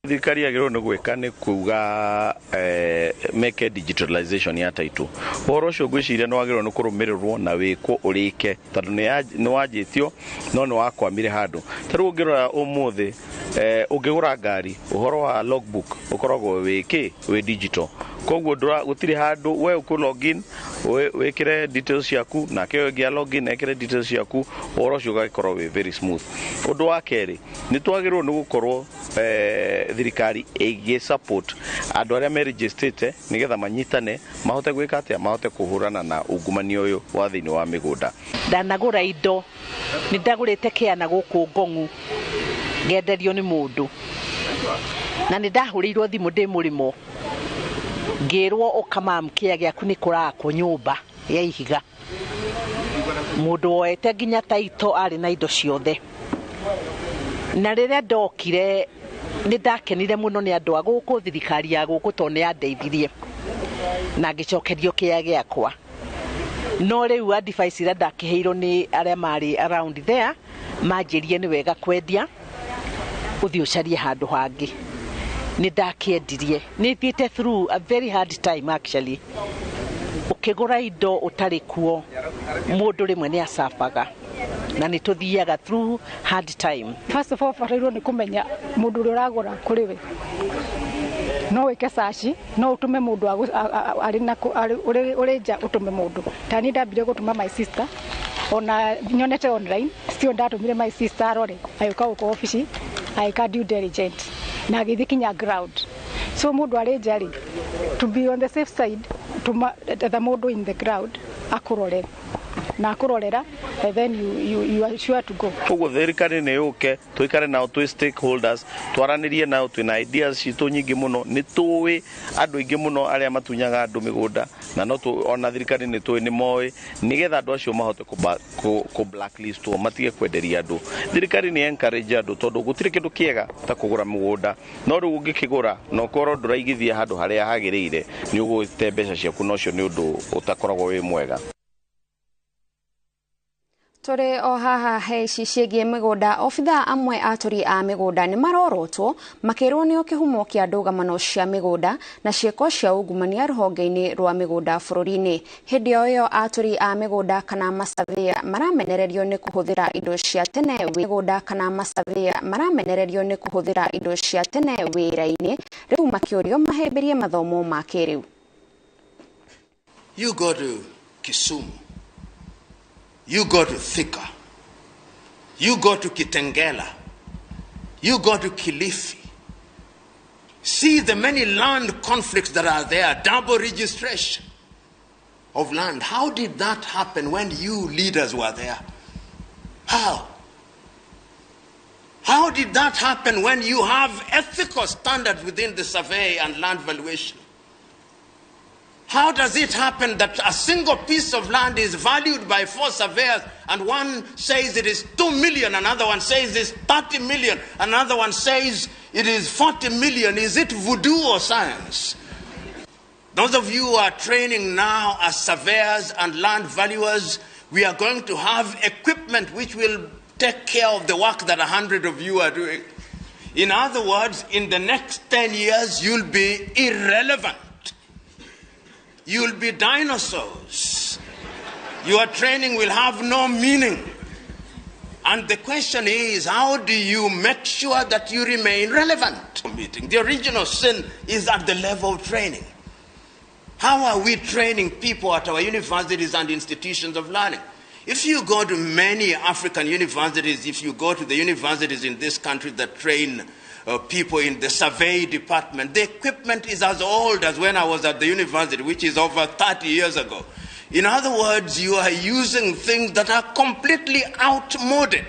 Speaker 2: Thirikari yagĩrĩirwo nĩ gwĩka nĩ kuga meke digitalization ya title. Ũhoro ũcio ngwĩciria nĩ wagĩrĩirwo nĩ kũrũmĩrĩrwo na wĩkwo ũrĩke tondũ nĩ wanjĩtio no nĩ wakwamire handũ. Ta rĩu ũngĩrora ũmũthĩ ũngĩgũra ngari ũhoro wa logbook ũkoragwo wĩ digital. Koguo gũtirĩ handũ we ũkũ login wĩkĩre details ciaku nake ũngĩ login ekĩre details ciaku ũhoro ũcio ũgakorwo wĩ very smooth. Ũndũ wa kerĩ nĩ twagĩrĩirwo nĩ gũkorwo thirikari ĩgĩ support andũ arĩa meregistrate nĩgetha manyitane mahote gwĩka atĩa mahote kũhũrana na ungumania ũyũ wa thĩinĩ wa mĩgũnda.
Speaker 3: Ndanagũra indo nĩ ndagũrĩte kĩana gũkũ Ngong'u ngenderio nĩ mũndũ na nĩ ndahũrĩirwo thimũ ndĩ mũrĩmo ngĩrwo ũkamam kĩa gĩaku nĩ kũrakwo nyũmba ya ihiga. Mũndũ woete nginya taito arĩ na indo ciothe. Na rĩrĩa ndokire nĩ ndakenire mũno nĩ andũ a gũkũ thirikari ya gũkũ tondũ nĩ yandeithirie na ngĩcokerio kĩa gĩakwa. No rĩu advice ĩrĩa ndakĩheirwo nĩ arĩa marĩ around there manjĩrie nĩ wega kwendia ũthiĩ ũcarie handũ hangĩ. Nĩ ndakĩendirie nĩ thiĩte through a very hard time actually. Ũkĩgũra indo ũtarĩ kuo mũndũ rĩmwe nĩ acabaga na nĩ tũthiaga through hard time.
Speaker 6: First of all farĩirwo nĩ kũmenya mũndũ ũrĩa ũragũra kũrĩ we. No wĩke search no ũtũme mũndũ arĩ na ũrĩ nja ũtũme mũndũ. Ta niĩ ndambire gũtũma my sister ona nyonete online still ndatumire my sister arore ayuka uko office ayika due diligent na githikinya ground. So mũndũ arĩ nja rĩ to be on the safe side the mũndũ in the ground akurore na kurorera and then you are sure to go.
Speaker 2: Koguo thirikari nĩ yũke tũikare nao twĩ stakeholders twaranĩrie nao twĩna ideas citũ nyingĩ mũno nĩ tũĩ andũ aingĩ mũno arĩa matunyaga andũ mĩgũnda na no ona thirikari nĩ tũĩ nĩ moĩ nĩgetha andũ acio mahote ku blacklistwo matige kwenderia andũ. Thirikari nĩ encourage andũ tondũ gũtirĩ kĩndũ kĩega ta kũgũra mũgũnda no rĩu ũngĩkĩgũra no korwo ndũraigithia handũ harĩa hagĩrĩire nĩ ũgũte mbeca ciaku no cio nĩ ũndũ ũtakoragwo wĩ mwega.
Speaker 1: Tore o haha heci ciĩgiĩ mĩgũnda obitha amwe atũri a mĩgũnda nĩ marorotwo makĩrwo nĩ kĩhumo kĩa ndũgamano cia mĩgũnda na ciĩko cia ungumania rũhonge-inĩ rwa mĩgũnda bũrũri-inĩ. Hĩndĩ o ĩyo atũri a mĩgũnda kana macavia maramenererio nĩ kũhũthĩra indo cia tene mĩgũnda kana macavia maramenererio nĩ kũhũthĩra indo cia tene wĩra-inĩ rĩu makĩũrio mahĩmbĩrie mathomo ma kĩrĩu.
Speaker 8: You go to Kisumu. You go to Thika, you go to Kitengela, you go to Kilifi. See the many land conflicts that are there, double registration of land. How did that happen when you leaders were there? How? How did that happen when you have ethical standards within the survey and land valuation? How does it happen that a single piece of land is valued by 4 surveyors and one says it is 2 million, another one says it is 30 million, another one says it is 40 million? Is it voodoo or science? Those of you who are training now as surveyors and land valuers, we are going to have equipment which will take care of the work that 100 of you are doing. In other words, in the next 10 years, you'll be irrelevant. You'll be dinosaurs. Your training will have no meaning. And the question is, how do you make sure that you remain relevant? The original sin is at the level of training. How are we training people at our universities and institutions of learning? If you go to many African universities, if you go to the universities in this country that train people in the survey department, the equipment is as old as when I was at the university, which is over 30 years ago. In other words, you are using things that are completely outmoded.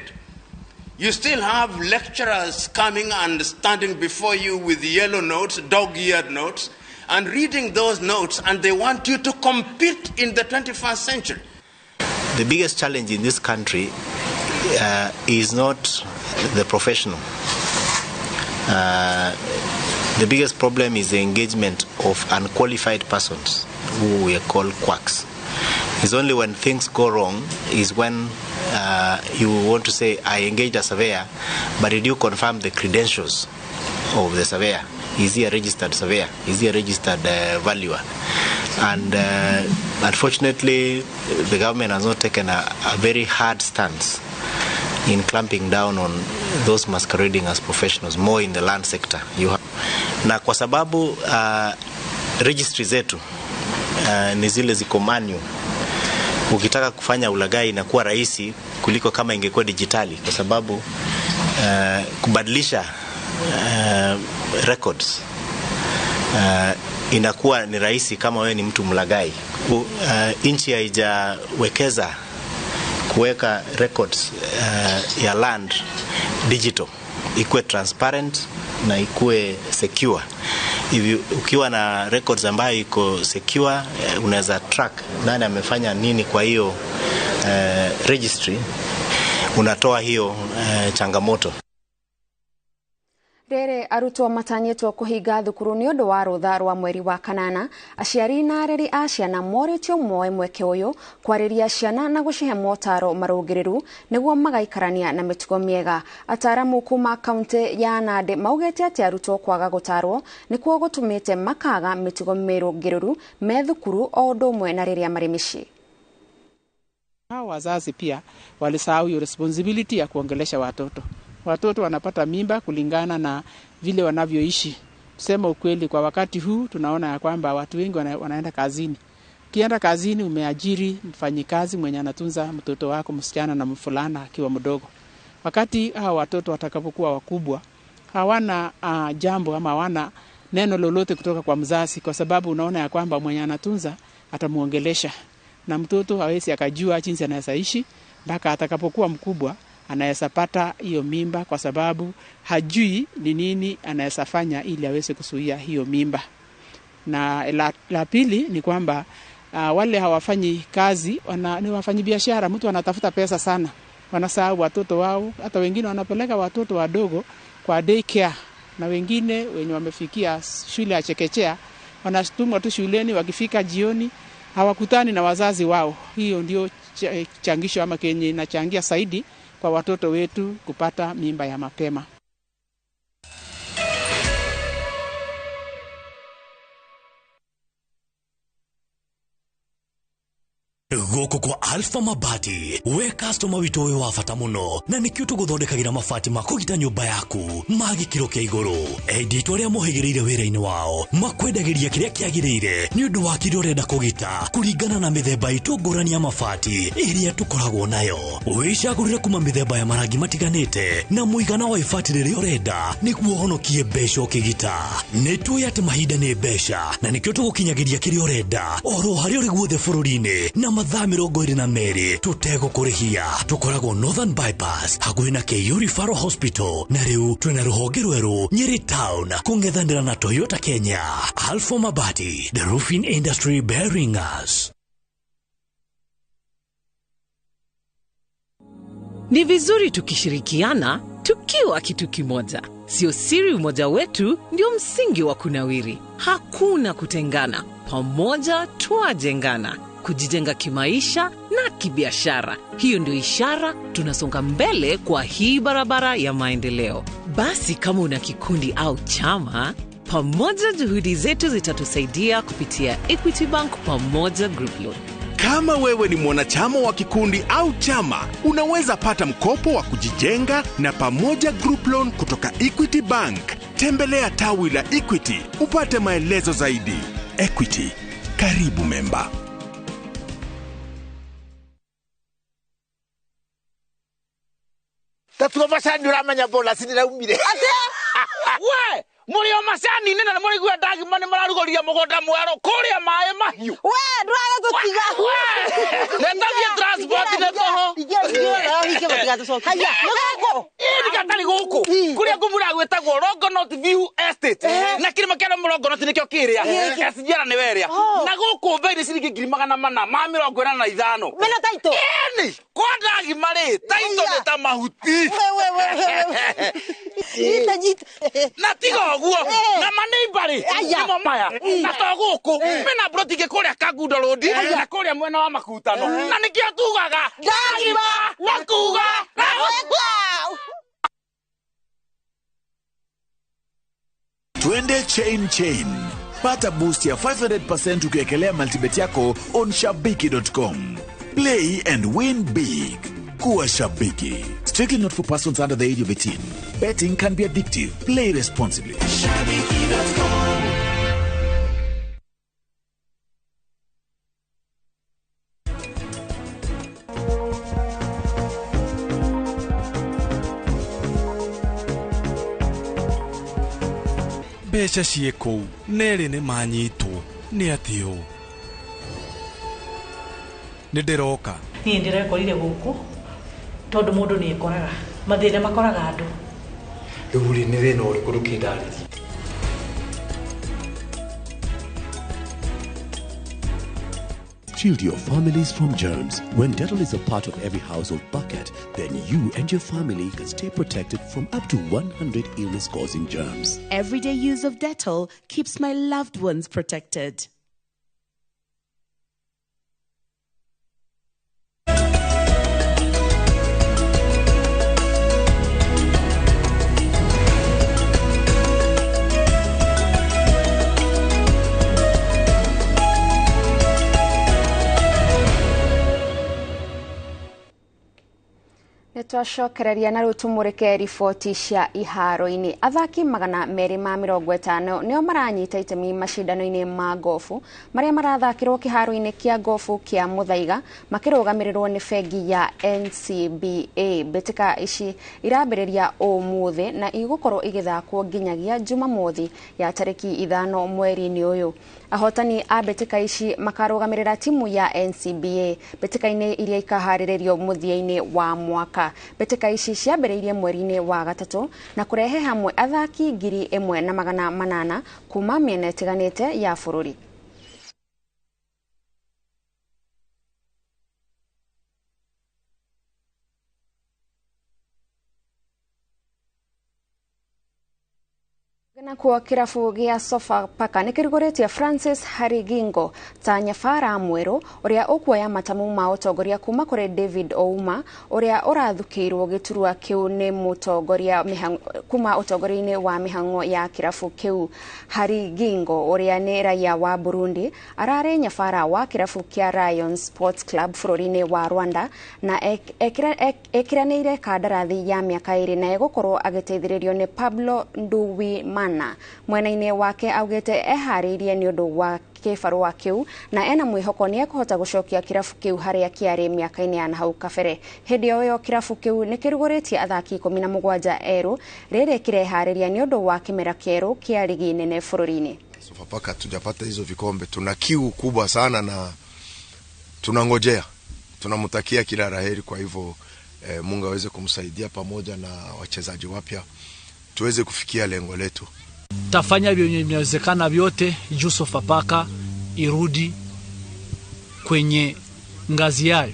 Speaker 8: You still have lecturers coming and standing before you with yellow notes, dog-eared notes, and reading those notes, and they want you to compete in the 21st century.
Speaker 21: The biggest challenge in this country is not the professional. The biggest problem is the engagement of unqualified persons who we call quacks. It's only when things go wrong is when you want to say, I engaged a surveyor, but did you confirm the credentials of the surveyor? Is he a registered surveyor? Is he a registered valuer? And unfortunately, the government has not taken a very hard stance in clamping down on those masquerading as professionals, more in the land sector. Na kwa sababu registry zetu ni zile ziko manual, ukitaka kufanya ulaghai inakuwa rahisi kuliko kama ingekuwa digitali, kwa sababu kubadilisha records inakuwa ni rahisi kama wewe ni mtu mlaghai. Nchi haijawekeza kuweka records ya land digital ikuwe transparent na ikuwe secure. Ukiwa na records ambayo iko secure, unaweza track nani amefanya nini kwa hiyo registry, unatoa hiyo changamoto.
Speaker 1: Rere arutwo matanyitwo kuhinga thukuru ni undu wa rutha rwa mweri wa kanana. Aciari na areri a ciana moritio moe mweke uyu kwariria ciana na gucihe motaro marugiriru niguo magaikarania na mitugo miega. Ataramu kuma kaunti ya Nandi maugete ati arutwo kwaga gutarwo nikuo gutumite makaga mitugo mirugiriru me thukuru o ndomwe na riria mari micii.
Speaker 7: Hao wazazi pia walisahau hiyo responsibility ya kuongelesha watoto. Watoto wanapata mimba kulingana na vile wanavyoishi. Kusema ukweli, kwa wakati huu tunaona ya kwamba watu wengi wanaenda kazini. Ukienda kazini umeajiri mfanyikazi mwenye anatunza mtoto wako msichana na mfulana akiwa mdogo. Wakati hao watoto watakapokuwa wakubwa, hawana jambo ama hawana neno lolote kutoka kwa mzazi, kwa sababu unaona ya kwamba mwenye anatunza atamuongelesha. Na mtoto hawezi akajua jinsi anaweza ishi mpaka atakapokuwa mkubwa. Anaweza pata hiyo mimba kwa sababu hajui ni nini anaweza fanya ili aweze kuzuia hiyo mimba. Na la pili ni kwamba wale hawafanyi kazi, ni wafanyi biashara. Mtu anatafuta pesa sana, wanasahau watoto wao. Hata wengine wanapeleka watoto wadogo kwa daycare, na wengine wenye wamefikia shule ya chekechea wanatumwa tu shuleni, wakifika jioni hawakutani na wazazi wao. Hiyo ndio changisho ama kenye inachangia zaidi kwa watoto wetu kupata mimba ya mapema.
Speaker 22: Goko kwa Alpha Mabati, we customer wito we wa fata muno, na nikio tuguthondekagira mabati makugita nyumba yaku magikiro kia iguru. Editwo ria muhigirire wira-ini wao makwendagiria kiria kiagirire ni undu wa kiria urenda kugita kuringana na mithemba itungurani ya mabati iria tukoragwo nayo. Wicagurire kuma mithemba ya marangi matiganite na muigana wa ibati riria urenda niguo honokie mbeca ukigita. Nitui ati mahinda ni mbeca, na nikio tugukinyagiria kiria urenda oro haria uri guothe bururi-ini na mathaa 22 tutegũkũrĩhia. Tukoragwo Northern Bypass hakuhĩ na KU Referral Hospital, na rĩu twĩna rũhonge rwerũ Nyeri Town kũng'ethanĩra na Toyota Kenya. Alpha Mabati, the roofing industry bearing us.
Speaker 23: Ni vizuri tukishirikiana tukiwa kitu kimoja. Sio siri, umoja wetu ndio msingi wa kunawiri. Hakuna kutengana, pamoja tuajengana, kujijenga kimaisha na kibiashara. Hiyo ndio ishara tunasonga mbele kwa hii barabara ya maendeleo. Basi kama una kikundi au chama, pamoja juhudi zetu zitatusaidia kupitia Equity Bank Pamoja Group Loan.
Speaker 24: Kama wewe ni mwanachama wa kikundi au chama, unaweza pata mkopo wa kujijenga na Pamoja Group Loan kutoka Equity Bank. Tembelea tawi la Equity upate maelezo zaidi. Equity, karibu memba.
Speaker 25: Tatuwa masani uramanya bola sinira umire.
Speaker 26: We! Murio masani nina na muri gwa dagi mane mararugoria mugonda mwaro kuria mae mahiu.
Speaker 25: We, ndwaga gutiga.
Speaker 26: Netagia transport ne toho.
Speaker 25: Hike gutiga tucoke. Haya, nugo.
Speaker 26: Iri gatari guku. Kuria ngumura gwetagwo Longonot View Estate. Na kirima kia Longonot nikyo kiria. Kiasigira ni weria. Na guku mbeire ciringi 400 ma 45.
Speaker 25: Mena taito.
Speaker 26: Eni, kwa dagi mare taito ni ta mahuti.
Speaker 25: Jita.
Speaker 26: Na tigo guo na maneimbari nimo maya na to guku mena brotige kuria Kagundo Road na kuria mwena wa Makutano na nikio tugaga dagima na kuga na weka.
Speaker 24: Twende chain. Pata boost ya 500% ukiekelea multibet yako on shabiki.com. Play and win big. Kuwa Shabiki. Strictly not for persons under the age of 18. Betting can be addictive. Play responsibly. Shabiki.com.
Speaker 4: Mbeca ciĩ kũu nerĩ nĩ manyitwo nĩ atĩũ nĩ ndĩroka
Speaker 5: niĩ ndĩrekorire gũkũ tondũ mũndũ nĩ ekoraga mathĩna makoraga andũ
Speaker 4: rĩu nĩ thĩna ũrĩkũ ndũkĩndarĩria
Speaker 10: Shield your families from germs. When Dettol is a part of every household bucket, then you and your family can stay protected from up to 100 illness-causing germs.
Speaker 11: Everyday use of Dettol keeps my loved ones protected.
Speaker 1: Netwashokereria na rutumurike riboti cia iharo-ini. Athaki 250 nio maranyita itemi macindano-ini ma gofu maria marathakirwo kiharo-ini kia gofu kia Muthaiga makirugamirirwo ni bengi ya NCBA. Betika ici irambiriria umuthi na igukorwo igithakwo nginyagia Jumamothi ya tariki 5 mweri-ini uyu. Ahotani a betika ici makarugamirira timu ya NCBA betika-ini iria ikahariririo muthia-ini wa mwaka. Betika ici ciambĩrĩirie mweri-inĩ wa gatatu na kurehe hamwe athaki 1,800 kuma mĩena ĩtiganĩte ya bũrũri. Na kwa kirafu gia Sofapaka nikiriguretia Francis Harigingo ta nyabara mweru uria ukuoya matamu ma utongoria kuma kuri David Ouma uria urathukirwo giturwa kiu ni mutongoria kuma utongoria-ini wa mihango ya kirafu kiu. Harigingo uria ni raia wa Burundi arare nyabara wa kirafu kia Rayon Sports Club bururi-ini wa Rwanda na ekiraneire kandarathi ya miaka 2 na egukorwo agiteithiririo ni Pablo Nduwimana. Mwena-ini wake augete ehariirie ni undu wa kibarua kiu na ena mwihoko ni ekuhota gucokia kirafu kiu haria kiari miaka-ini ya hau kabere. Hindi yo kirafu kiu nikiruguritie athaki 17 eru riri kirehariria ni undu wa kimera kieru kia ligi nene bururi-ini.
Speaker 12: Sofapaka tujapata hizo vikombe, tuna kiu kubwa sana na tunangojea, tunamtakia kila laheri. Kwa hivyo Mungu aweze kumsaidia pamoja na wachezaji wapya tuweze kufikia lengo letu.
Speaker 13: Tafanya vyenye vinawezekana vyote juu Sofapaka irudi kwenye ngazi yayo.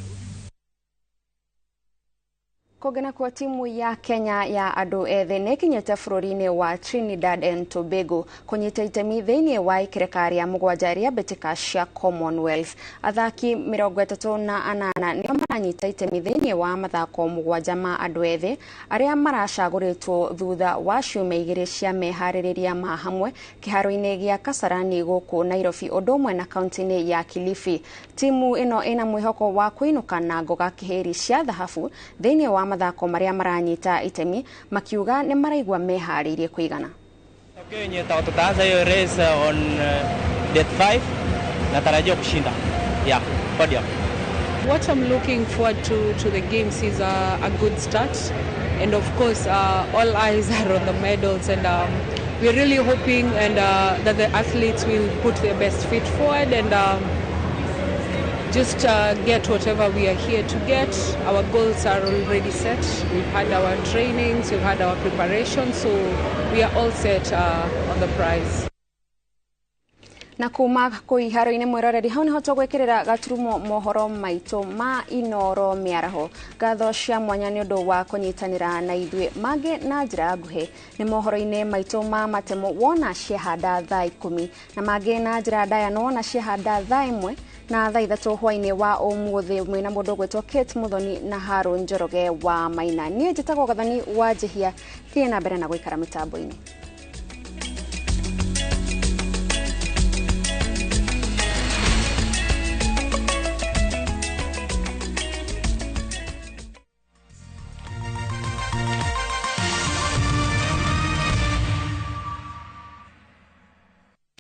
Speaker 1: Kogena kwa timu ya Kenya ya andu ethe nekinyete bururi-ini wa Trinidad and Tobago kunyita itemi thiini wa ikirekari ya 7 ria betika cia Commonwealth. Athaki 38 nio maranyita itemi thiini wa mathako 7 ma andu ethe aria maracaguritwo thutha wa ciumia 2 cia mehaririria ma hamwe kiharo-ini gia Kasarani guku Nairobi undu na kaunti-ini ya Kilifi. Timu ino ina mwihoko wa kuinuka na ngoga kiheri cia dhahabu thiini wa mathako maria maranyita itemi makiuga ni maraigwa mehariirie kuigana.
Speaker 27: Kwenye tutaanza hiyo race on date 5 natarajia kushinda. Yeah, podium.
Speaker 28: What I'm looking forward to the games is a good start, and of course all eyes are on the medals, and we're really hoping that the athletes will put their best foot forward and just get whatever we are here to get. Our goals are already set. We've had our trainings, we've had our preparation, so we are all set on the prize.
Speaker 1: Na kuma kuiharo-ini mwiroreri hau niho tugwikirira gaturumo mohoro maitu ma Inoro miaraho. Gatho cia mwanya ni undu wa kunyitanira na ithui mage na njira nguhi ni mohoro-ini maitu ma matemo wona ciehanda thaa 10 na mage na njira ndaya no wona ciehanda thaa 1 na thaa 3 hwaini wa umuthi mwina mundu gwetwo Kate Muthoni na Haru Njoroge wa Maina. Nie njitagwo Gathani wa Jihia thie na mbere na guikara mitambo-ini.